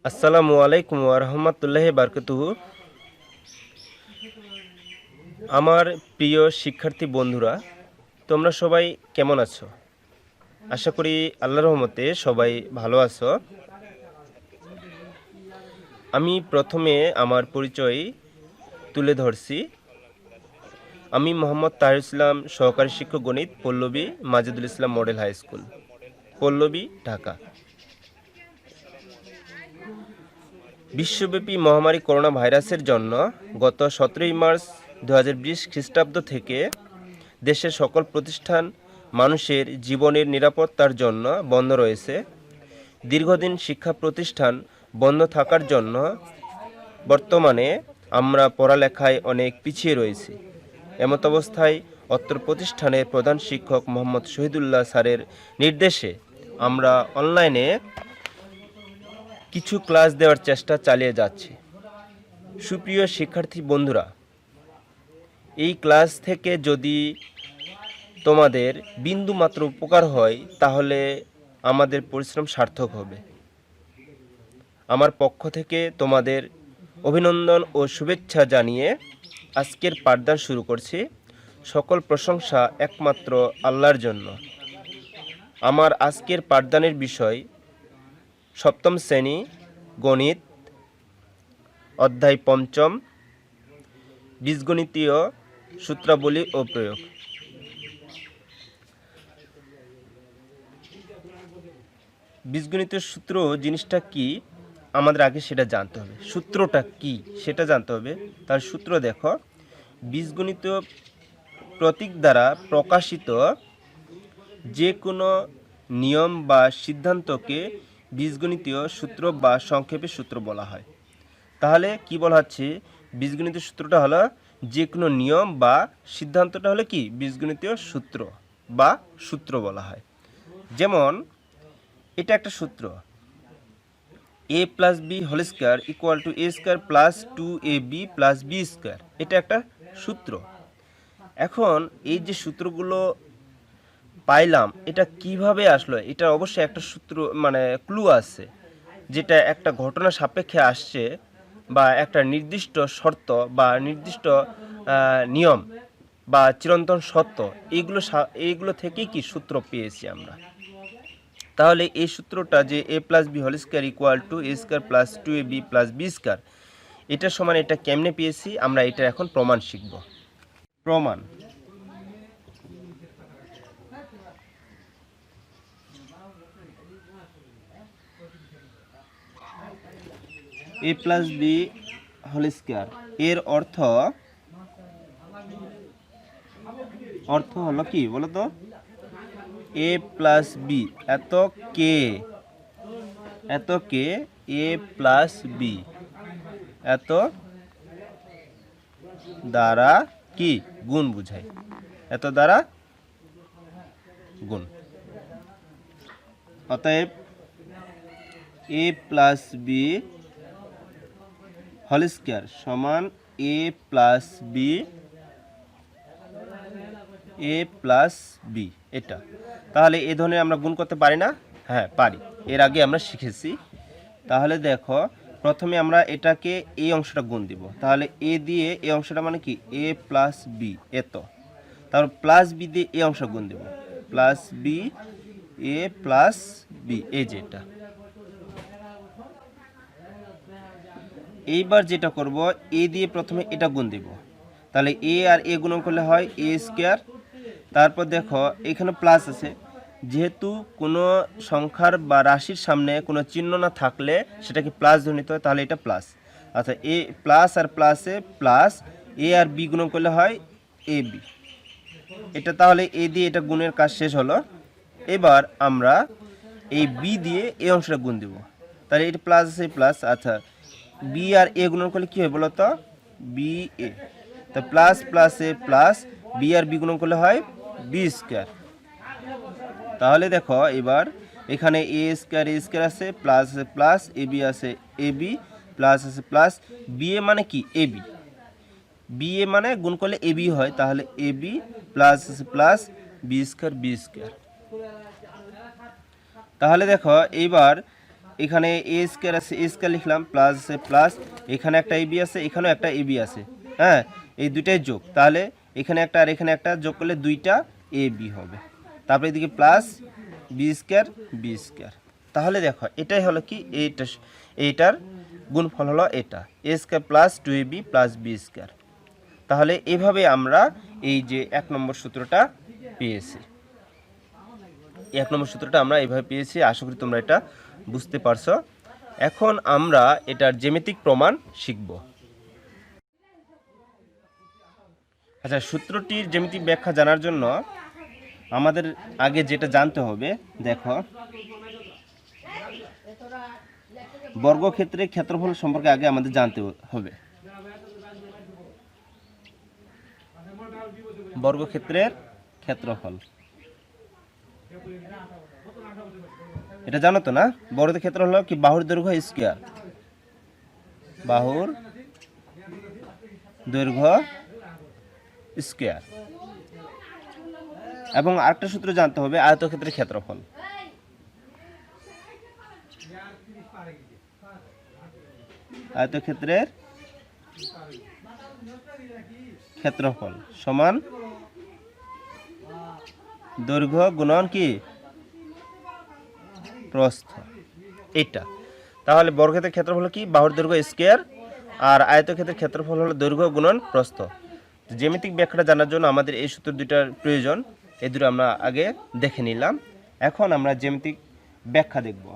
আসসালামু আলাইকুম ওয়া রাহমাতুল্লাহি বারাকাতুহু। আমার প্রিয় শিক্ষার্থী বন্ধুরা, তোমরা সবাই কেমন আছো? আশা করি আল্লাহর রহমতে সবাই ভালো আছো। আমি প্রথমে আমার পরিচয় তুলে ধরছি। আমি মোহাম্মদ তাহির ইসলাম, সহকারী শিক্ষক গণিত, Pallabi Majedul Islam model high school, Pallabi, Dhaka. বিশ্বব্যাপী মহামারী করোনা ভাইরাসের জন্য গত 17 মার্চ 2020 খ্রিস্টাব্দ থেকে দেশের সকল প্রতিষ্ঠান মানুষের জীবনের নিরাপত্তার জন্য বন্ধ রয়েছে। দীর্ঘদিন শিক্ষা প্রতিষ্ঠান বন্ধ থাকার জন্য বর্তমানে আমরা পড়ালেখায় অনেক পিছিয়ে রয়েছি। এমত অবস্থায় অত্র প্রতিষ্ঠানের প্রধান শিক্ষক মোহাম্মদ শহীদুল্লাহ স্যারের নির্দেশে আমরা অনলাইনে কিছু ক্লাস দেওয়ার চেষ্টা চালিয়ে যাচ্ছি। সুপ্রিয় শিক্ষার্থী বন্ধুরা, এই ক্লাস থেকে যদি তোমাদের বিন্দুমাত্র উপকার হয় তাহলে আমাদের পরিশ্রম সার্থক হবে। আমার পক্ষ থেকে তোমাদের অভিনন্দন ও শুভেচ্ছা জানিয়ে আজকের পাঠদান শুরু করছি। সকল প্রশংসা একমাত্র আল্লাহর জন্য। আমার আজকের পাঠদানের বিষয় সপ্তম শ্রেণী গণিত, অধ্যায় পঞ্চম, বীজগণিতীয় সূত্রাবলী ও প্রয়োগ। বীজগণিতের সূত্র জিনিসটা কি আমাদের আগে সেটা জানতে হবে। সূত্রটা কি সেটা জানতে হবে। তার সূত্র দেখো, বীজগণিতীয় প্রতীক দ্বারা প্রকাশিত যে কোনো নিয়ম বা সিদ্ধান্তকে বীজগণিতীয় সূত্র বা সংক্ষেপে সূত্র বলা হয়। তাহলে কি বলা হচ্ছে, বীজগণিতীয় সূত্রটা হলো যে কোনো নিয়ম বা সিদ্ধান্তটা হলো কি বীজগণিতীয় সূত্র বা সূত্র বলা হয়। যেমন এটা একটা সূত্র, a plus B whole square equal to a square plus 2ab plus B square. এটা একটা সূত্র। এখন এই যে সূত্রগুলো পাইলাম এটা কিভাবে আসলো, এটা অবশ্যই একটা সূত্র মানে ক্লু আছে, যেটা একটা ঘটনা সাপেক্ষে আসছে বা একটা নির্দিষ্ট শর্ত বা নির্দিষ্ট নিয়ম বা চিরন্তন সত্য, এইগুলো থেকেই কি সূত্র পেয়েছি আমরা। তাহলে এই সূত্রটা যে a plus B whole square equal to a square plus 2ab plus B square, এটা সমান এটা কেমনে পেয়েছি আমরা, এটা এখন প্রমাণ শিখব। প্রমাণ। a plus B whole square এর অর্থ হলো কি বলো তো, a প্লাস বি এত কে a প্লাস বি এত দ্বারা কি গুণ বুঝায়, এত দ্বারা গুণ। অতএব a plus B whole square সমান a প্লাস বি এটা। তাহলে এ ধরনের আমরা গুণ করতে পারি না? হ্যাঁ পারি, এর আগে আমরা শিখেছি। তাহলে দেখো, প্রথমে আমরা এটাকে এই অংশটা গুণ দিব। তাহলে এ দিয়ে এই অংশটা মানে কি a প্লাস বি এত, তারপর প্লাস বি দিয়ে এই অংশ গুণ দেব, plus B A plus B, এই যেটা। এইবার যেটা করব, এ দিয়ে প্রথমে এটা গুণ দেব। তাহলে এ আর এ গুণ করলে হয় এ স্কোয়ার। তারপর দেখো এখানে প্লাস আছে, যেহেতু কোনো সংখ্যার বা রাশির সামনে কোনো চিহ্ন না থাকলে সেটাকে প্লাস ধরে নিতে হয়, তাহলে এটা প্লাস। আচ্ছা, এ প্লাস আর প্লাসে প্লাস, এ আর বি গুণ করলে হয় এ বি, এটা। তাহলে এ দিয়ে এটা গুণের কাজ শেষ হলো। এবার আমরা এই বি দিয়ে এই অংশটা গুণ দেব। তাহলে এটা প্লাস আছে প্লাস। আচ্ছা, বি আর এ গুণ করলে কী হয় বলো তো, বি এ। তো প্লাস প্লাস এ প্লাস, বি আর বি গুণ করলে হয় বি স্কোয়ার। তাহলে দেখো এবার এখানে এ স্কোয়ার আছে, প্লাস আছে প্লাস, এ বি আছে এ বি, প্লাস আছে প্লাস, বি এ মানে কি এ বি, বি এ মানে গুণ করলে এ বি হয়। তাহলে এ বি প্লাস আছে প্লাস, বি স্কোয়ার। তাহলে দেখো এইবার এখানে এ স্কোয়ার আছে, এ স্কোয়ার লিখলাম, প্লাস প্লাস এখানে একটা এবি আছে, এখানেও একটা এবি আছে, হ্যাঁ এই দুইটাই যোগ, তাহলে এখানে একটা আর এখানে একটা যোগ করলে দুইটা এ বি হবে। তারপরে এদিকে plus B square B square. তাহলে দেখো এটাই হলো কি, এইটার গুণফল হলো এটা, A square plus 2ab plus B square. তাহলে এভাবে আমরা এই যে 1 নম্বর সূত্রটা পেয়েছি, 1 নম্বর সূত্রটা আমরা এইভাবে পেয়েছি। আশা করি তোমরা এটা বুঝতে পারছো। এখন আমরা এটার জ্যামিতিক প্রমাণ শিখব। আচ্ছা, সূত্রটির জ্যামিতিক ব্যাখ্যা জানার জন্য আমাদের আগে যেটা জানতে হবে, দেখো বর্গক্ষেত্রের ক্ষেত্রফল সম্পর্কে আগে আমাদের জানতে হবে। বর্গক্ষেত্রের ক্ষেত্রফল এটা জানো তো না? বর্গের ক্ষেত্র হলো কি, বাহুর দৈর্ঘ্য স্কয়ার, বাহুর দৈর্ঘ্য স্কয়ার। এবং আরেকটা সূত্র জানতে হবে, আয়তক্ষেত্রের ক্ষেত্রফল। আয়তক্ষেত্রের ক্ষেত্রফল সমান দৈর্ঘ্য গুণন কি প্রস্থ, এটা। তাহলে বর্গক্ষেত্রের ক্ষেত্রফল কি, বাহুর দৈর্ঘ্য স্কয়ার, আর আয়তক্ষেত্রের ক্ষেত্রফল হলো দৈর্ঘ্য গুণন প্রস্থ। জ্যামিতিক ব্যাখ্যাটা জানার জন্য আমাদের এই সূত্র দুইটার প্রয়োজন, এই দুটো আমরা আগে দেখে নিলাম। এখন আমরা জ্যামিতিক ব্যাখ্যা দেখব।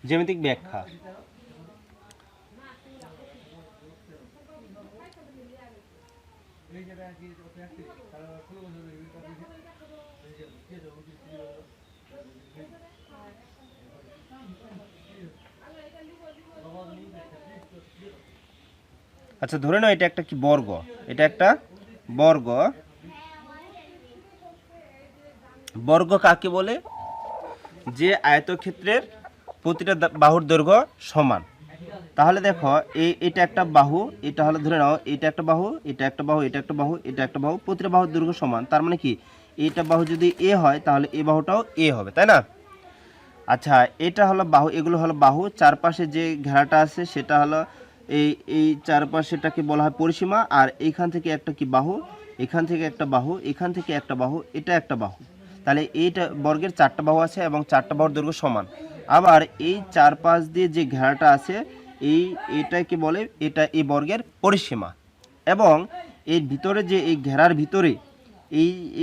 জ্যামিতিক ব্যাখ্যা। আচ্ছা, ধরে নাও এটা একটা কি বর্গ, এটা একটা বর্গ। বর্গ কাকে বলে? যে আয়তক্ষেত্রের প্রতিটা বাহুর দৈর্ঘ্য সমান। তাহলে দেখো এটা একটা বাহু, এটা হলো ধরে নাও এটা একটা বাহু, এটা একটা বাহু, এটা একটা বাহু, এটা একটা বাহু, প্রতিটা বাহুর দৈর্ঘ্য সমান। তার মানে কি, এটা বাহু যদি এ হয় তাহলে এই বাহুটাও এ হবে, তাই না? আচ্ছা, এটা হলো বাহু, এগুলো হলো বাহু। চারপাশে যে ঘেরাটা আছে সেটা হলো এই চারপাশেটাকে বলা হয় পরিসীমা। আর এইখান থেকে একটা কি বাহু, এখান থেকে একটা বাহু, এখান থেকে একটা বাহু, এটা একটা বাহু। তাহলে এইটা বর্গের 4টা বাহু আছে এবং 4টা বাহুর দৈর্ঘ্য সমান। আবার এই চারপাশ দিয়ে যে ঘেরাটা আছে এটাকে বলে, এটা এই বর্গের পরিসীমা। এবং এর ভিতরে যে এই ঘেরার ভিতরে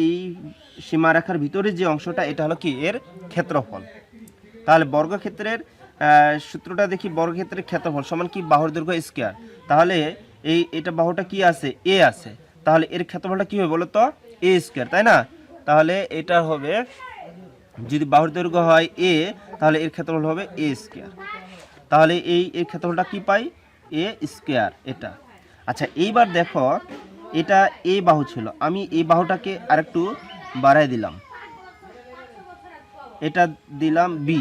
এই সীমারেখার ভিতরে যে অংশটা, এটা হলো কি এর ক্ষেত্রফল। তাহলে বর্গক্ষেত্রের সূত্রটা দেখি, বর্গক্ষেত্রের ক্ষেত্রফল সমান কি, বাহুর দৈর্ঘ্য স্কয়ার। তাহলে এটা বাহুটা কি আছে, এ আছে, তাহলে এর ক্ষেত্রফলটা কি হবে বলো তো, এ স্কয়ার, তাই না? তাহলে এটা হবে, যদি বাহুর দৈর্ঘ্য হয় এ, তাহলে এর ক্ষেত্রফল হবে এ স্কয়ার। তাহলে এর ক্ষেত্রফলটা কি পাই, এ স্কয়ার, এটা। আচ্ছা, এইবার দেখো এটা এ বাহু ছিল, আমি এই বাহুটাকে আরেকটু বাড়াই দিলাম, এটা দিলাম বি।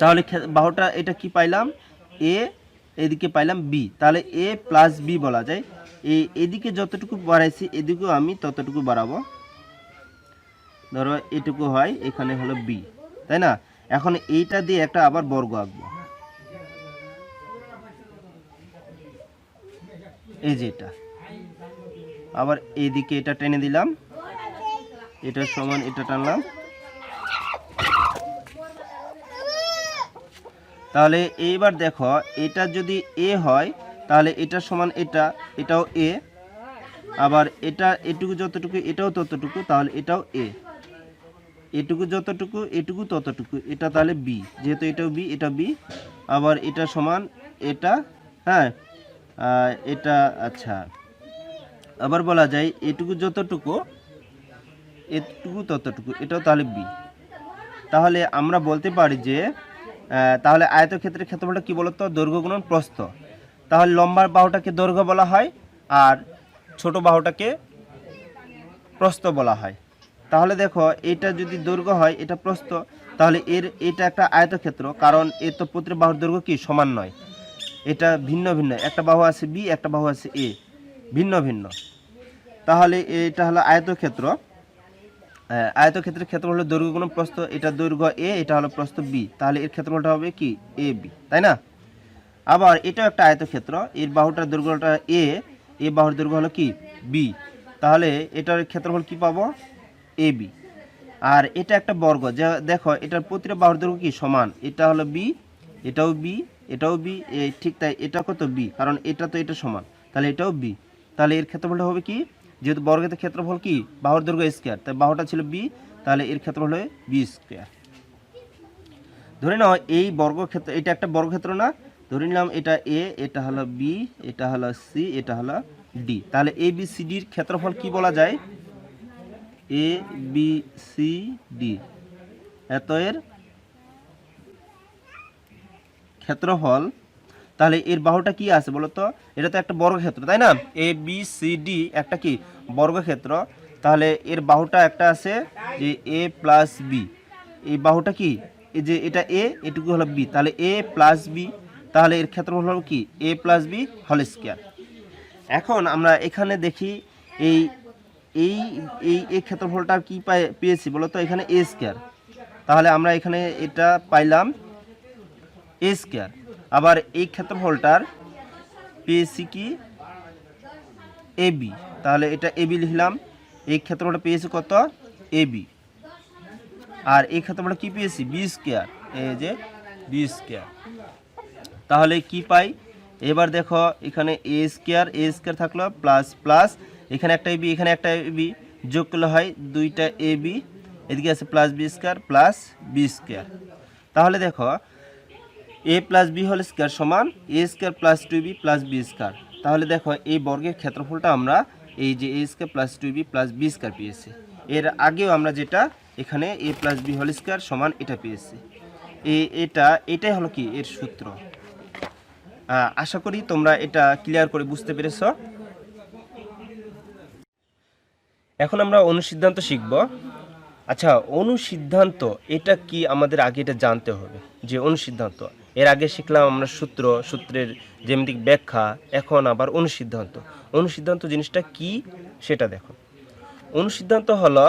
তাহলে বাহুটা এটা কি পাইলাম, এ, এদিকে পাইলাম বি। তাহলে এ প্লাস বি বলা যায়। এদিকে যতটুকু বাড়াইছি এদিকেও আমি ততটুকু বাড়াবো। ধরো এটুকু হয়, এখানে হলো বি, তাই না? এখন এইটা দিয়ে একটা আবার বর্গ আঁকবো, এই যে এটা। আবার এইদিকে এটা টেনে দিলাম, এটা সমান এটা টানলাম। তাহলে এইবার দেখো এটা যদি এ হয় তাহলে এটা সমান এটা, এটাও এ। আবার এটা এটুকু যতটুকু এটাও ততটুকু, তাহলে এটাও এ। এটুকু যতটুকু এটুকু ততটুকু, এটা তাহলে বি, যেহেতু এটাও বি, এটা বি। আবার এটা সমান এটা, হ্যাঁ এটা। আচ্ছা, আবার বলা যায় এটুকু যতটুকু এটুকু ততটুকু, এটাও তাহলে বি। তাহলে আমরা বলতে পারি যে তাহলে আয়তক্ষেত্রের ক্ষেত্রফলটা কি বলতো, দৈর্ঘ্য গুণন প্রস্থ। তাহলে লম্বা বাহুটাকে দৈর্ঘ্য বলা হয় আর ছোট বাহুটাকে প্রস্থ বলা হয়। তাহলে দেখো এটা যদি দৈর্ঘ্য হয় এটা প্রস্থ, তাহলে এটা একটা আয়তক্ষেত্র, কারণ এর তো প্রতিটি বাহুর দৈর্ঘ্য কি সমান নয়, এটা ভিন্ন ভিন্ন, একটা বাহু আছে বি, একটা বাহু আছে এ, ভিন্ন ভিন্ন। তাহলে এটা হলো আয়তক্ষেত্র। আয়তক্ষেত্রের ক্ষেত্রফল হলো দৈর্ঘ্য গুণ প্রস্থ, এটা দৈর্ঘ্য এ, এটা হলো প্রস্থ বি, তাহলে এর ক্ষেত্রফলটা হবে কি এ বি, তাই না? আবার এটাও একটা আয়তক্ষেত্র, এর বাহুটার দৈর্ঘ্যটা এ, এ বাহুর দৈর্ঘ্য হলো কি বি, তাহলে এটার ক্ষেত্রফল কি পাবো এ বি। আর এটা একটা বর্গ, যা দেখো এটার প্রতিটা বাহুর দৈর্ঘ্য কি সমান, এটা হলো বি, এটাও বি, এটাও বি, ঠিক তাই এটা কত বি, কারণ এটা তো এটা সমান, তাহলে এটাও বি, তাহলে এর ক্ষেত্রফলটা হবে কি, যেহেতু বর্গের ক্ষেত্রফল কি বাহুর দৈর্ঘ্য স্কয়ার, তাই বাহুটা ছিল বি, তাহলে এর ক্ষেত্রফল হবে বি স্কয়ার। ধরে নাও এই বর্গক্ষেত্র, এটা একটা বর্গক্ষেত্র না, ধরে নিলাম এটা এ, এটা হলো বি, এটা হলো সি, এটা হলো ডি, তাহলে এ বি সি ডির ক্ষেত্রফল কি বলা যায়, এ বি সি ডি, এত এর ক্ষেত্রফল। তাহলে এর বাহুটা কি আছে বলো তো, এটা তো একটা বর্গক্ষেত্র তাই না, এ বি সি ডি একটা কি বর্গক্ষেত্র, তাহলে এর বাহুটা একটা আছে যে এ প্লাস বি, এই বাহুটা কি এই যে এটা এ, এটুকু হলো বি, তাহলে এ প্লাস বি, তাহলে এর ক্ষেত্রফল হলো কি এ প্লাস বি হোল স্কয়ার। এখন আমরা এখানে দেখি এই এই এই এই ক্ষেত্রফলটা কি পেয়েছি বলো তো, এখানে এ স্কয়ার, তাহলে আমরা এখানে এটা পাইলাম এ স্কয়ার। আবার এই ক্ষেত্রফলটার পেয়েছি কি এ বি, তাহলে এটা এ বি লিখলাম, এই ক্ষেত্রফলটা পেয়েছি কত এ বি, আর এই ক্ষেত্রফলটা কি পেয়েছি বি স্কয়ার, এই যে বি স্কয়ার। তাহলে কি পাই, এবার দেখো এখানে এ স্কয়ার থাকলো প্লাস প্লাস, এখানে একটা এ বি, এখানে একটা এ বি, যোগ করলে হয় দুইটা এ বি, এদিকে আছে plus B square plus B square. তাহলে দেখো A plus B whole square সমান এ square plus two B plus B square. তাহলে দেখো এই বর্গের ক্ষেত্রফলটা আমরা এই যে A square plus two B plus B square পেয়েছি, এর আগেও আমরা যেটা এখানে A plus B whole square সমান এটা পেয়েছি, এটাই হলো কি এর সূত্র। আশা করি তোমরা এটা ক্লিয়ার করে বুঝতে পেরেছ। এখন আমরা অনুসিদ্ধান্ত শিখব। আচ্ছা, অনুসিদ্ধান্ত এটা কি আমাদের আগে এটা জানতে হবে যে অনুসিদ্ধান্ত, এর আগে শিখলাম আমরা সূত্র, সূত্রের জ্যামিতিক ব্যাখ্যা, এখন আবার অনুসিদ্ধান্ত। অনুসিদ্ধান্ত জিনিসটা কি সেটা দেখো। অনুসিদ্ধান্ত হলো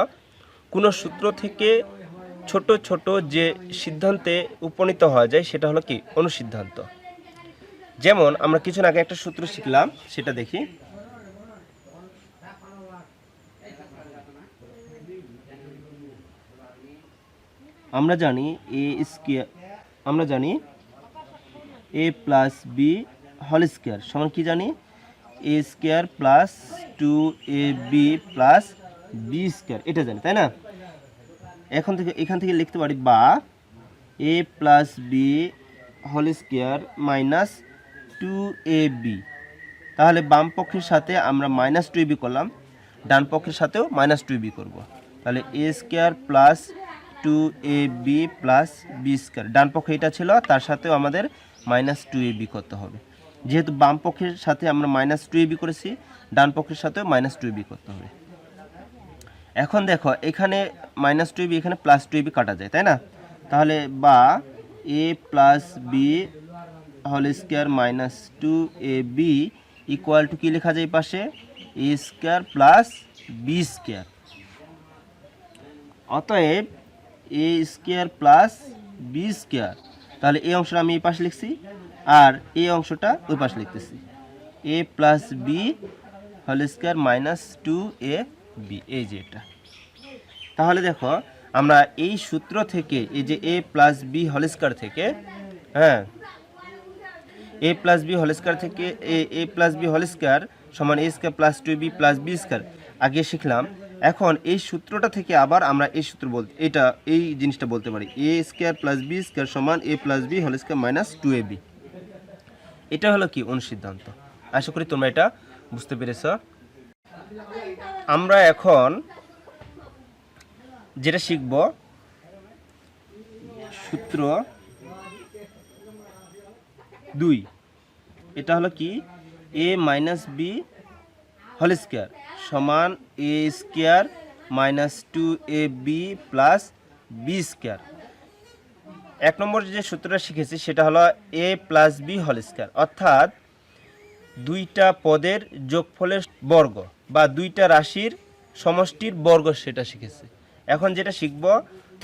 কোনো সূত্র থেকে ছোট ছোট যে সিদ্ধান্তে উপনীত হওয়া যায় সেটা হলো কি অনুসিদ্ধান্ত। যেমন আমরা কিছুদিন আগে একটা সূত্র শিখলাম, সেটা দেখি। আমরা জানি A plus B whole square সমান কি জানি A square plus two A B plus B square, এটা জানি তাই না। এখান থেকে লিখতে পারি বা A plus B whole square minus two A B, তাহলে বাম পক্ষের সাথে আমরা মাইনাস টু এ বি করলাম, ডান পক্ষের সাথেও মাইনাস টু এ বি করবো, তাহলে এ square plus two A B plus B square, ডান পক্ষে এটা ছিল তার সাথেও আমাদের মাইনাস টু এ বি করতে হবে, যেহেতু বাম পক্ষের সাথে আমরা মাইনাস টু এ বি করেছি, ডান পক্ষের সাথেও মাইনাস টু এ বি করতে হবে। এখন দেখো এখানে মাইনাস টু এ বি, এখানে প্লাস টু এ বি কাটা যায় তাই না, তাহলে বা A plus B whole square minus two A B equal to কী লেখা যায় পাশে A square plus B square. অতএব A square plus B square, তাহলে এই অংশটা আমি এই পাশে লিখছি আর এই অংশটা ওই পাশে লিখতেছি, A plus B whole square minus two A B, এই যে এটা। তাহলে দেখো আমরা এই সূত্র থেকে এই যে A plus B whole square থেকে, হ্যাঁ A plus B whole square থেকে A plus B whole square সমান এ square plus two B plus B square আগে শিখলাম। এখন এই সূত্রটা থেকে আবার আমরা এই সূত্র বলতে এই জিনিসটা বলতে পারি A square plus B square সমান A plus B whole square minus two A B. এটা হলো কি অনুসিদ্ধান্ত। আশা করি তোমরা এটা বুঝতে পেরেছ। আমরা এখন যেটা শিখব সূত্র 2, এটা হলো কি এ মাইনাস বি হোল স্কয়ার সমান এ square minus two A B plus B square. এক নম্বর যে সূত্রটা শিখেছি সেটা হলো a plus B whole square, অর্থাৎ দুইটা পদের যোগফলের বর্গ বা দুইটা রাশির সমষ্টির বর্গ সেটা শিখেছি। এখন যেটা শিখব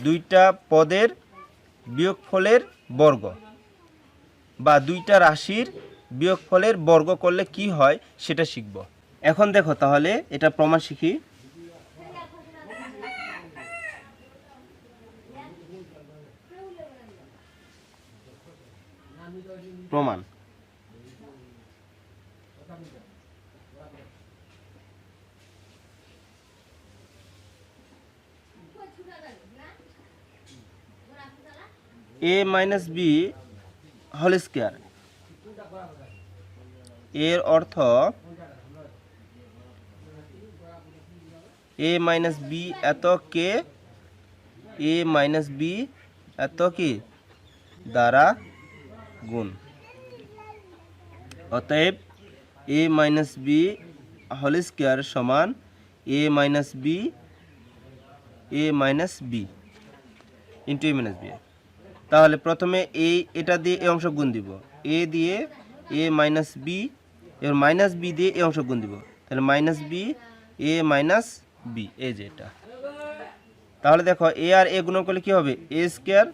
দুইটা পদের বিয়োগফলের বর্গ বা দুইটা রাশির বিয়োগফলের বর্গ করলে কি হয় সেটা শিখব। এখন দেখো তাহলে এটা প্রমাণ শিখি। প্রমাণ a minus B whole square এর অর্থ a মাইনাস বি এত কে a মাইনাস বি এত কি দ্বারা গুণ। অতএব a minus B whole square সমান a minus b into a minus b. তাহলে প্রথমে এটা দিয়ে এই অংশ গুণ দিব, a দিয়ে a মাইনাস বি, এর মাইনাস বি দিয়ে এই অংশ গুণ দিব, তাহলে minus b a minus b, এই যে এটা। তাহলে দেখো a আর a গুণন করলে কি হবে a স্কয়ার,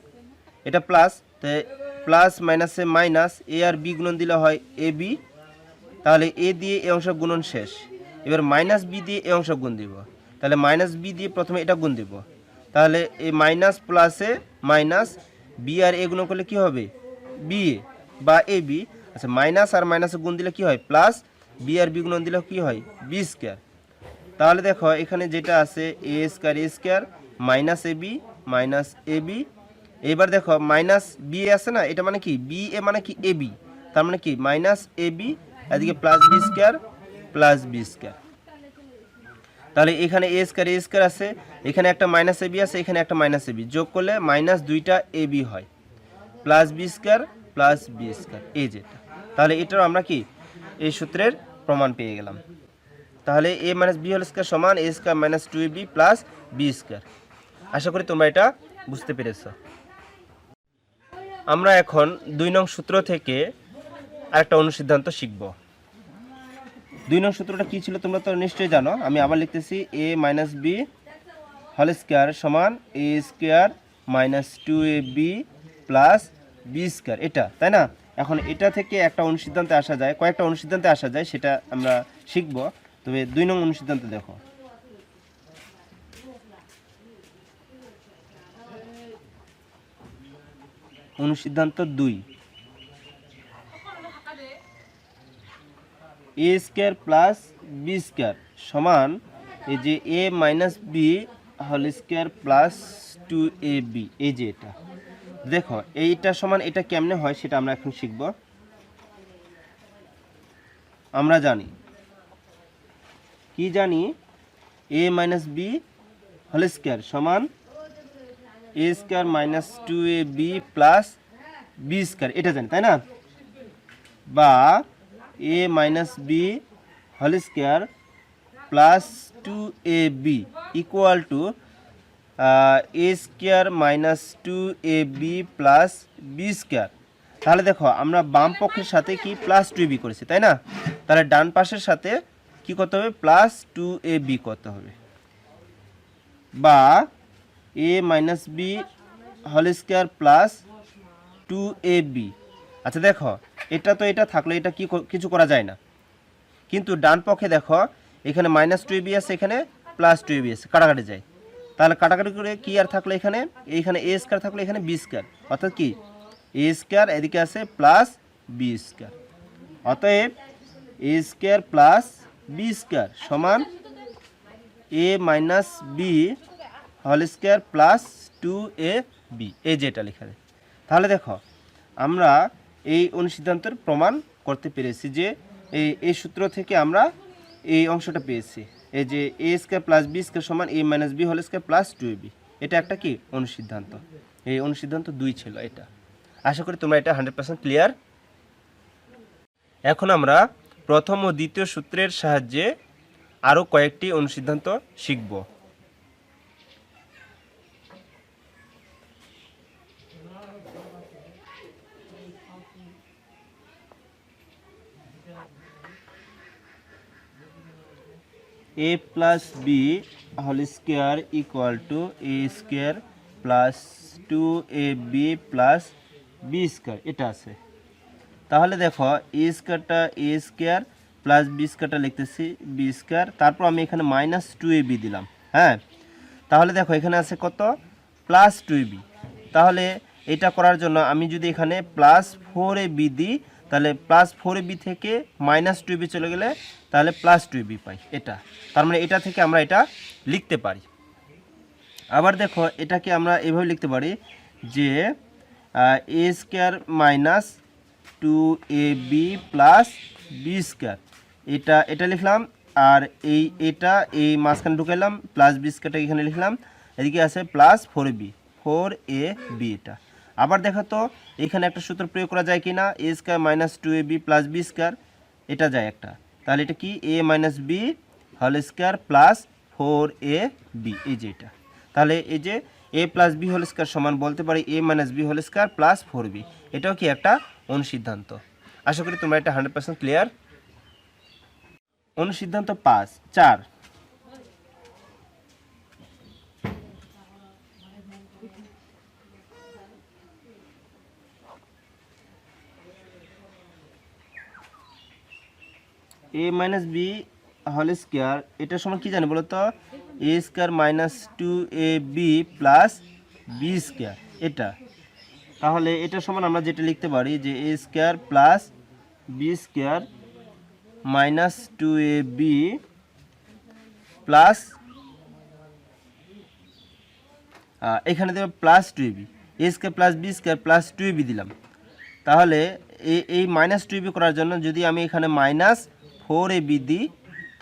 এটা প্লাস, তাই প্লাস মাইনাসে মাইনাস, a আর b গুণন দিলে হয় a b। তাহলে a দিয়ে এই অংশ গুণন শেষ, এবার মাইনাস বি দিয়ে এই অংশ গুণ দিব, তাহলে মাইনাস বি দিয়ে প্রথমে এটা গুণ দিব, তাহলে এই মাইনাস প্লাসে মাইনাস, বি আর এ গুণ করলে কি হবে বি এ বা এ বি। আচ্ছা মাইনাস আর মাইনাসে গুণ দিলে কি হয় প্লাস, বি আর বি গুণ দিলে কি হয় বি স্কয়ার। তাহলে দেখো এখানে যেটা আছে এ স্কয়ার মাইনাস এ বি। এবার দেখো মাইনাস বি আছে না, এটা মানে কি বি এ মানে কি এ বি, তার মানে কি মাইনাস এ বি, এদিকে প্লাস বি স্কয়ার। তাহলে এখানে এ স্কয়ার আছে, এখানে একটা মাইনাস এ বি আছে, এখানে একটা মাইনাস এ বি, যোগ করলে মাইনাস দুইটা এ বি হয়, প্লাস বি স্কয়ার, এই যেটা। তাহলে এটাও আমরা কি এই সূত্রের প্রমাণ পেয়ে গেলাম। তাহলে a minus B whole square সমান a square minus 2ab plus B square. আশা করি তোমরা এটা বুঝতে পেরেছো। আমরা এখন 2 নং সূত্র থেকে আরেকটা অনুসিদ্ধান্ত শিখব। 2 নং সূত্রটা কি ছিল তোমরা তো নিশ্চয়ই জানো, আমি আবার লিখতেছি a minus B whole square সমান a square minus 2ab plus B square, এটা তাই না। এখন এটা থেকে একটা অনুসিদ্ধান্তে আসা যায়, কয়েকটা অনুসিদ্ধান্তে আসা যায়, সেটা আমরা শিখব। তবে 2 নং অনুসিদ্ধান্ত দেখো, অনুসিদ্ধান্ত 2, A square plus B square সমান এই যে A minus B whole square plus 2ab, এই যে এটা। দেখো এইটা সমান এটা কেমনে হয় সেটা আমরা এখন শিখব। আমরা জানি কি জানি a minus B whole square সমান a square minus 2ab plus B square, এটা জানি তাই না। বা a minus B whole square plus 2ab equal to a square minus 2ab plus B square. তাহলে দেখো আমরা বাম পক্ষের সাথে কি প্লাস 2ab করেছি তাই না, তাহলে ডান পাশের সাথে কি করতে হবে প্লাস 2ab করতে হবে। বা a minus B whole square plus 2ab। আচ্ছা দেখো এটা তো এটা থাকলে এটা কিছু করা যায় না, কিন্তু ডান পক্ষে দেখো এখানে মাইনাস 2ab আছে, এখানে প্লাস 2ab আছে, কাটাকাটি যায়। তাহলে কাটাকাটি করে কি আর থাকলো এইখানে a স্কয়ার থাকলো, এখানে b স্কয়ার, অর্থাৎ কি a স্কয়ার এদিকে আছে প্লাস b স্কয়ার। অতএব a square plus b square সমান a minus B whole square plus 2ab, এই যেটা লেখা যায়। তাহলে দেখো আমরা এই অনুসিদ্ধান্তের প্রমাণ করতে পেরেছি যে এই সূত্র থেকে আমরা এই অংশটা পেয়েছি, এই যে a square plus b square সমান a minus B whole square plus 2ab, এটা একটা কি অনুসিদ্ধান্ত। এই অনুসিদ্ধান্ত 2 ছিল এটা। আশা করি তোমরা এটা 100% ক্লিয়ার। এখন আমরা প্রথম ও দ্বিতীয় সূত্রের সাহায্যে আরও কয়েকটি অনুসিদ্ধান্ত শিখব। a plus B whole square equal to a square plus 2ab plus B square, এটা আছে। তাহলে দেখো এ স্কোয়ারটা এ স্কোয়ার প্লাস বি স্কোয়ারটা লিখতেছি বি স্কোয়ার, তারপর আমি এখানে মাইনাস 2ab দিলাম। হ্যাঁ, তাহলে দেখো এখানে আছে কত, প্লাস 2ab। তাহলে এটা করার জন্য আমি যদি এখানে প্লাস 4ab দিই, তাহলে প্লাস 4ab থেকে মাইনাস 2ab চলে গেলে তাহলে প্লাস 2ab পাই। এটা তার মানে এটা থেকে আমরা এটা লিখতে পারি। আবার দেখো এটাকে আমরা এভাবে লিখতে পারি যে A square minus 2ab plus B square, এটা লিখলাম। আর এটা এই মাঝখানে ঢুকাইলাম, প্লাস বি স্কোয়ারটা এখানে লিখলাম, এদিকে আছে প্লাস 4ab এটা। আবার দেখো তো এখানে একটা সূত্র প্রয়োগ করা যায় কি না, A square minus 2ab plus B square, এটা যায় একটা। তাহলে এটা কি এ minus B whole square plus 4ab, এই যে এটা। তাহলে এই যে A plus B whole square সমান বলতে পারি A minus B whole square plus 4b। এটাও কি একটা অনুসিদ্ধান্ত। আশা করি তোমরা এটা 100% ক্লিয়ার। অনুসিদ্ধান্ত 4, A minus B whole square এটা সমান কি জানি বলো তো, A square minus 2ab plus B square, এটা। তাহলে এটা সমান আমরা যেটা লিখতে পারি যে A square plus B square minus 2ab plus এখানে দেব plus 2ab, A square plus B square plus 2ab দিলাম। তাহলে এই মাইনাস 2ab করার জন্য যদি আমি এখানে মাইনাস 4ab দিই,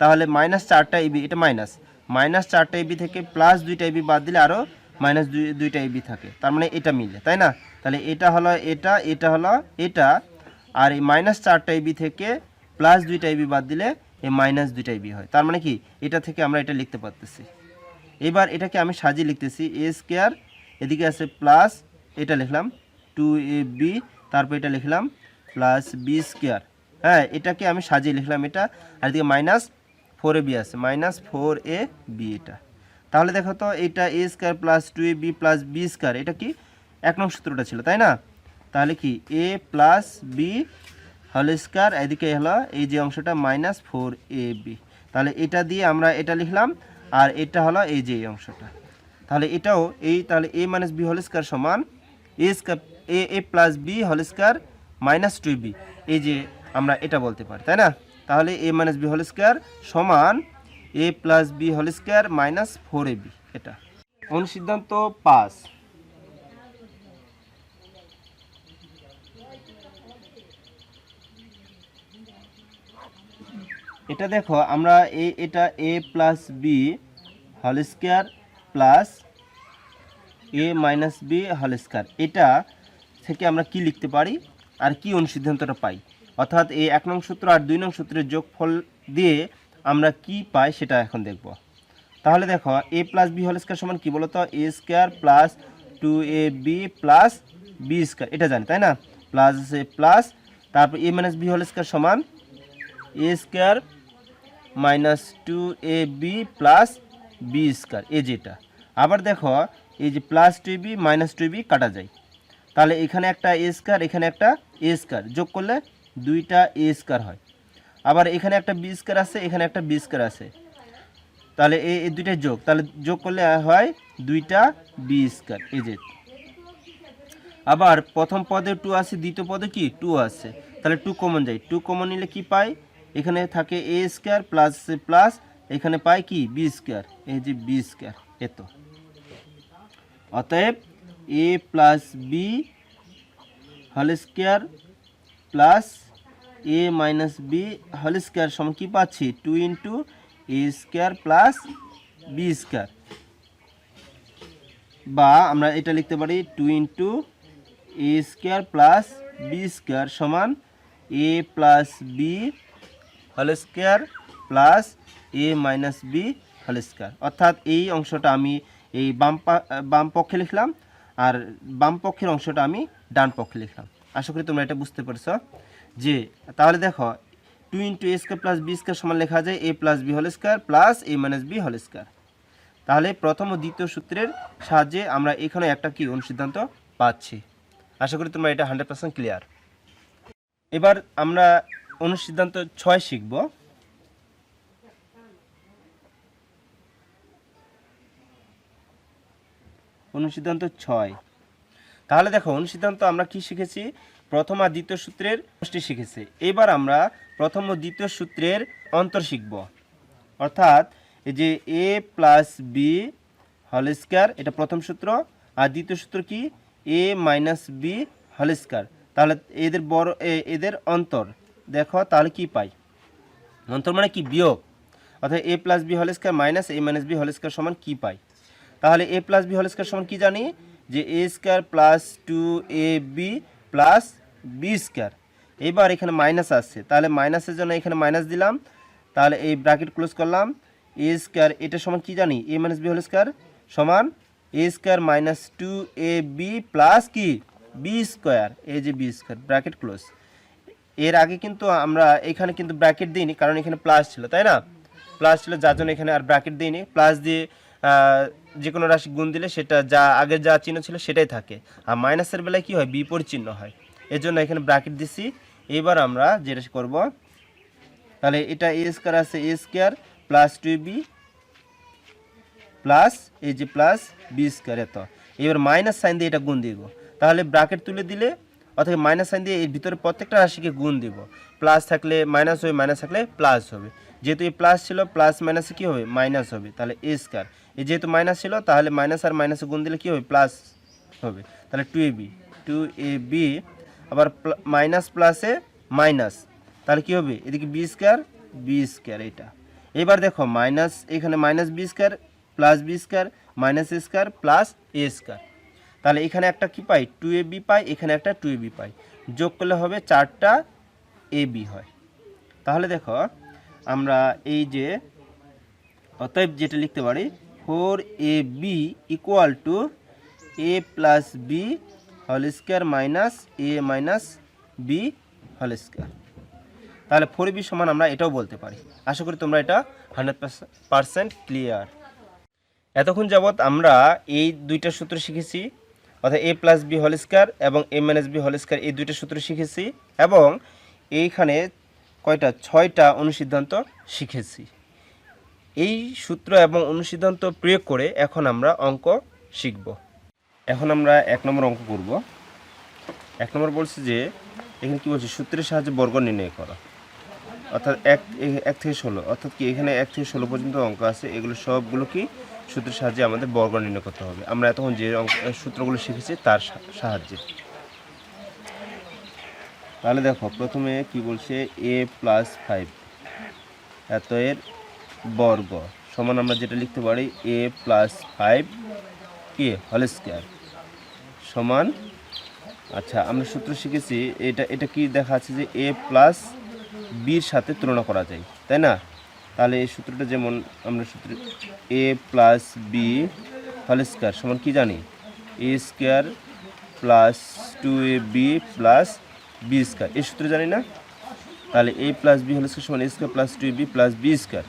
তাহলে মাইনাস 4টা ab, এটা মাইনাস 4টা ab থেকে প্লাস 2টা ab বাদ দিলে আরও মাইনাস 2টা ab থাকে, তার মানে এটা মিলে, তাই না? তাহলে এটা হলো এটা হলো এটা, আর এই মাইনাস 4টা ab থেকে প্লাস 2টা ab বাদ দিলে এই মাইনাস 2টা ab হয়। তার মানে কি এটা থেকে আমরা এটা লিখতে পারতেছি। এবার এটাকে আমি সাজিয়ে লিখতেছি, এ স্কোয়ার এদিকে আছে প্লাস, এটা লিখলাম 2ab, তারপর এটা লিখলাম প্লাস বি স্কোয়ার। হ্যাঁ, এটাকে আমি সাজিয়ে লিখলাম এটা, আর এদিকে মাইনাস 4ab আছে, মাইনাস 4ab এটা। তাহলে দেখো তো এটা A square plus 2ab plus B square, এটা কি 1 নং সূত্রটা ছিল, তাই না? তাহলে কি এ প্লাস বি হোল স্কোয়ার, এদিকে হলো এই যে অংশটা মাইনাস 4ab। তাহলে এটা দিয়ে আমরা এটা লিখলাম, আর এটা হলো এই যে এই অংশটা। তাহলে এটাও তাহলে A minus B whole square সমান A square A plus B whole square minus 2b, এই যে আমরা এটা বলতে পারি, তাই না? তাহলে A minus B whole square সমান A plus B whole square minus 4ab, এটা। অনুসিদ্ধান্ত 5, এটা দেখো আমরা এটা A plus B whole square plus A minus B whole square, এটা থেকে আমরা কি লিখতে পারি আর কি অনুসিদ্ধান্তটা পাই, অর্থাৎ এই 1 নং সূত্র আর 2 নং সূত্রের যোগফল দিয়ে আমরা কি পাই সেটা এখন দেখব। তাহলে দেখো A plus B whole square সমান কি বলতো, A square plus 2ab plus B square, এটা জানি, তাই না? প্লাস আছে প্লাস, তারপর A minus B whole square সমান A square minus 2ab plus B square, এই যেটা। আবার দেখো এই যে প্লাস 2ab মাইনাস 2ab কাটা যায়, তাহলে এখানে একটা এ স্কোয়ার, এখানে একটা এ স্কোয়ার, যোগ করলে 2টা এ স্কোয়ার হয়। আবার এখানে একটা বি স্কোয়ার আছে, এখানে একটা বি স্কোয়ার আছে, তাহলে এই দুইটা যোগ, তাহলে যোগ করলে হয় 2টা বি স্কোয়ার, এই যে। আবার প্রথম পদে 2 আছে, দ্বিতীয় পদে কি 2 আছে, তাহলে 2 কমন যায়, 2 কমন নিলে কি পাই, এখানে থাকে এ স্কোয়ার প্লাস প্লাস, এখানে পাই কি বি স্কোয়ার, এই যে বি স্কোয়ার, এত। অতএব A plus B whole square plus A minus B whole square সমান কি পাচ্ছি, 2 into A square plus B square, বা আমরা এটা লিখতে পারি 2 into A square plus B square সমান A plus B whole square plus A minus B whole square. অর্থাৎ এই অংশটা আমি এই বাম পক্ষে লিখলাম, আর বাম পক্ষের অংশটা আমি ডান পক্ষে লিখলাম। আশা করি তোমরা এটা বুঝতে পারছো। যে তাহলে দেখো 2 × a square plus B square সমান লেখা যায় a plus B whole square plus a minus B whole square. তাহলে প্রথম ও দ্বিতীয় সূত্রের সাহায্যে আমরা এখানে একটা কি অনুসিদ্ধান্ত পাচ্ছি। আশা করি তোমরা এটা 100% ক্লিয়ার। এবার আমরা অনুসিদ্ধান্ত 6 শিখব। অনুসিদ্ধান্ত 6। তাহলে দেখো অনুসিদ্ধান্ত আমরা কি শিখেছি, প্রথম আর দ্বিতীয় সূত্রের সমষ্টি শিখেছি। এবার আমরা প্রথম ও দ্বিতীয় সূত্রের অন্তর শিখব, অর্থাৎ এই যে a plus B whole square এটা প্রথম সূত্র, আর দ্বিতীয় সূত্র কি a minus B whole square. তাহলে এদের অন্তর দেখো, তাহলে কি পাই, অন্তর মানে কি বিয়োগ, অর্থাৎ a plus B whole square minus a minus B whole square সমান কি পাই। তাহলে a plus B whole square সমান কি জানি, যে a square plus 2ab plus B square. এবার এখানে মাইনাস আসছে, তাহলে মাইনাসের জন্য এখানে মাইনাস দিলাম, তাহলে এই ব্র্যাকেট ক্লোজ করলাম। a স্কয়ার এটা সমান কি জানি, a minus B whole square সমান a square minus 2ab plus কি বি স্কয়ার, এই যে বি স্কয়ার ব্র্যাকেট ক্লোজ। এর আগে কিন্তু আমরা এখানে কিন্তু ব্র্যাকেট দিইনি, কারণ এখানে প্লাস ছিল, তাই না, প্লাস ছিল, যার জন্য এখানে আর ব্র্যাকেট দিইনি। প্লাস দিয়ে যে কোনো রাশি গুণ দিলে সেটা যা আগের যা চিহ্ন ছিল সেটাই থাকে, আর মাইনাসের বেলায় কি হয়, বিপরীত চিহ্ন হয়, এর জন্য এখানে ব্র্যাকেট দিছি। এবার আমরা যেটা করব, তাহলে এটা a স্কয়ার আছে a square plus 2b plus এই যে প্লাস বি স্কয়ার এত। এবার মাইনাস সাইন দিয়ে এটা গুণ দিব, তাহলে ব্র্যাকেট তুলে দিলে অথবা মাইনাস সাইন দিয়ে এর ভিতরে প্রত্যেকটা রাশিকে গুণ দিব। প্লাস থাকলে মাইনাস হবে, মাইনাস থাকলে প্লাস হবে। যেহেতু এই প্লাস ছিল, প্লাস মাইনাসে কী হবে, মাইনাস হবে, তাহলে a স্কয়ার। এই যেহেতু মাইনাস ছিল, তাহলে মাইনাস আর মাইনাসে গুণ দিলে কী হবে, প্লাস হবে, তাহলে 2ab আবার মাইনাস প্লাসে মাইনাস, তাহলে কী হবে, এদিকে বি স্কয়ার এটা। এবার দেখো মাইনাস, এখানে minus B square plus B square minus A square plus A square. তাহলে এখানে একটা কি পাই, 2ab পাই, এখানে একটা 2ab পাই, যোগ করলে হবে 4টা ab হয়। তাহলে দেখো আমরা এই যে অতএব যেটা লিখতে পারি 4ab equal to a plus B whole square minus a minus B whole square. তাহলে 4ab সমান আমরা এটাও বলতে পারি। আশা করি তোমরা এটা 100% ক্লিয়ার। এতক্ষণ যাবৎ আমরা এই দুইটা সূত্র শিখেছি, অর্থাৎ a plus B whole square এবং a minus B whole square, এই দুইটা সূত্র শিখেছি এবং এইখানে কয়টা 6টা অনুসিদ্ধান্ত শিখেছি। এই সূত্র এবং অনুসিদ্ধান্ত প্রয়োগ করে এখন আমরা অঙ্ক শিখব। এখন আমরা 1 নম্বর অঙ্ক করব। 1 নম্বর বলছে যে এখানে কি বলছে, সূত্রের সাহায্যে বর্গ নির্ণয় করো, অর্থাৎ 1 থেকে 16, অর্থাৎ কি এখানে 1 থেকে 16 পর্যন্ত অঙ্ক আছে, এগুলো সবগুলো কি সূত্রের সাহায্যে আমাদের বর্গ নির্ণয় করতে হবে। আমরা এতক্ষণ যে সূত্রগুলো শিখেছি তার সাহায্যে। তাহলে দেখো প্রথমে কি বলছে, a প্লাস 5 এত এর বর্গ সমান আমরা যেটা লিখতে পারি a প্লাস 5 কি হোল স্কয়ার সমান, আচ্ছা আমরা সূত্র শিখেছি এটা কি দেখা আছে যে a প্লাস বির সাথে তুলনা করা যায়, তাই না। তাহলে এই সূত্রটা যেমন আমরা সূত্র a plus B whole square সমান কি জানি, a square plus 2ab plus B square, এই সূত্র জানি না। তাহলে a plus B whole square সমান a square plus 2ab plus B square.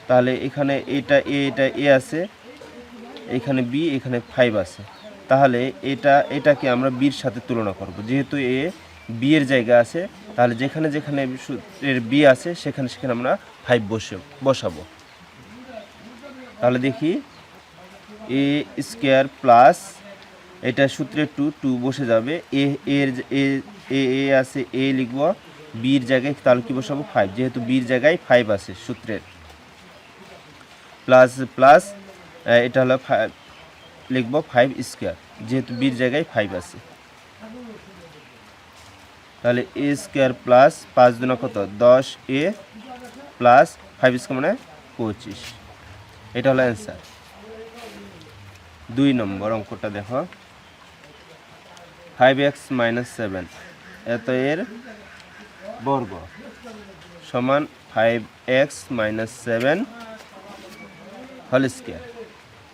তাহলে এখানে এটা a আছে, এখানে b, এখানে 5 আছে, তাহলে এটাকে আমরা বির সাথে তুলনা করব। যেহেতু a b এর জায়গা আছে, তাহলে যেখানে যেখানে সূত্রের b আছে সেখানে আমরা 5 বসাবো। তাহলে দেখি a স্কয়ার প্লাস এটা সূত্রে 2 বসে যাবে, এ আছে a লিখব, b এর জায়গায় তাহলে কি বসাবো 5, যেহেতু b এর জায়গায় 5 আছে সূত্রের, প্লাস প্লাস এটা হলো লিখব 5 স্কয়ার, যেহেতু b এর জায়গায় 5 আছে। তাহলে a স্কয়ার প্লাস 5 দুনা কত 10a প্লাস 5 স্কয়ার মানে 25, এটা হলো অ্যান্সার। 2 নম্বর অঙ্কটা দেখো 5x মাইনাস 7 এত এর বর্গ সমান 5x মাইনাস 7 হোল স্কয়ার।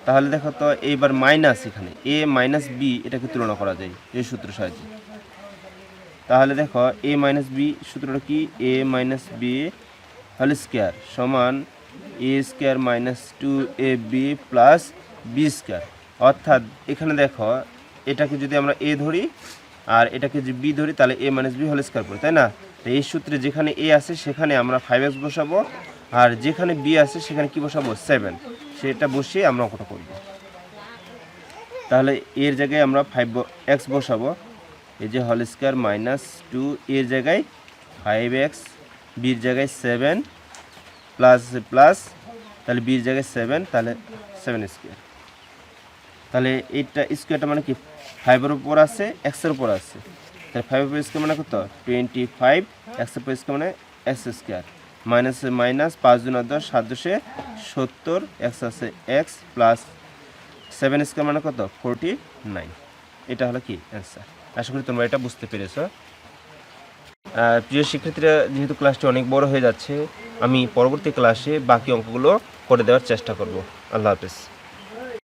তাহলে দেখো তো এইবার মাইনাস, এখানে a মাইনাস b এটাকে তুলনা করা যায় এই সূত্রের সাহায্যে। তাহলে দেখো এ মাইনাস বি সূত্রটা কি, এ মাইনাস বি হোল স্কোয়ার সমান A square minus 2ab plus B square. অর্থাৎ এখানে দেখো এটাকে যদি আমরা এ ধরি আর এটাকে যদি বি ধরি তাহলে A minus B whole square পড়ে, তাই না? তো এই সূত্রে যেখানে এ আছে সেখানে আমরা 5x বসাবো, আর যেখানে বি আছে সেখানে কি বসাবো 7, সেটা বসিয়ে আমরা অঙ্কটা করব। তাহলে এর জায়গায় আমরা 5x বসাবো, এই যে হোল স্কোয়ার মাইনাস 2 এর জায়গায় 5x, বির জায়গায় 7 প্লাস প্লাস, তাহলে বির জায়গায় 7, তাহলে 7 স্কোয়ার। তাহলে এইটা স্কোয়ারটা মানে কি 5-এর উপর আছে এক্সের উপর আছে, তাহলে 5 উপর স্কোয়ার মানে কত 25, এক্সের উপর স্কোয়ার মানে x square, minus minus 5 × 10 7 × 70, x আছে এক্স প্লাস 7 স্কোয়ার মানে কত 49। এটা হলো কি অ্যান্সার। আশা করি তোমরা এটা বুঝতে পেরেছো। প্রিয় শিক্ষার্থীরা, যেহেতু ক্লাসটি অনেক বড় হয়ে যাচ্ছে, আমি পরবর্তী ক্লাসে বাকি অঙ্কগুলো করে দেওয়ার চেষ্টা করব। আল্লাহ হাফেজ।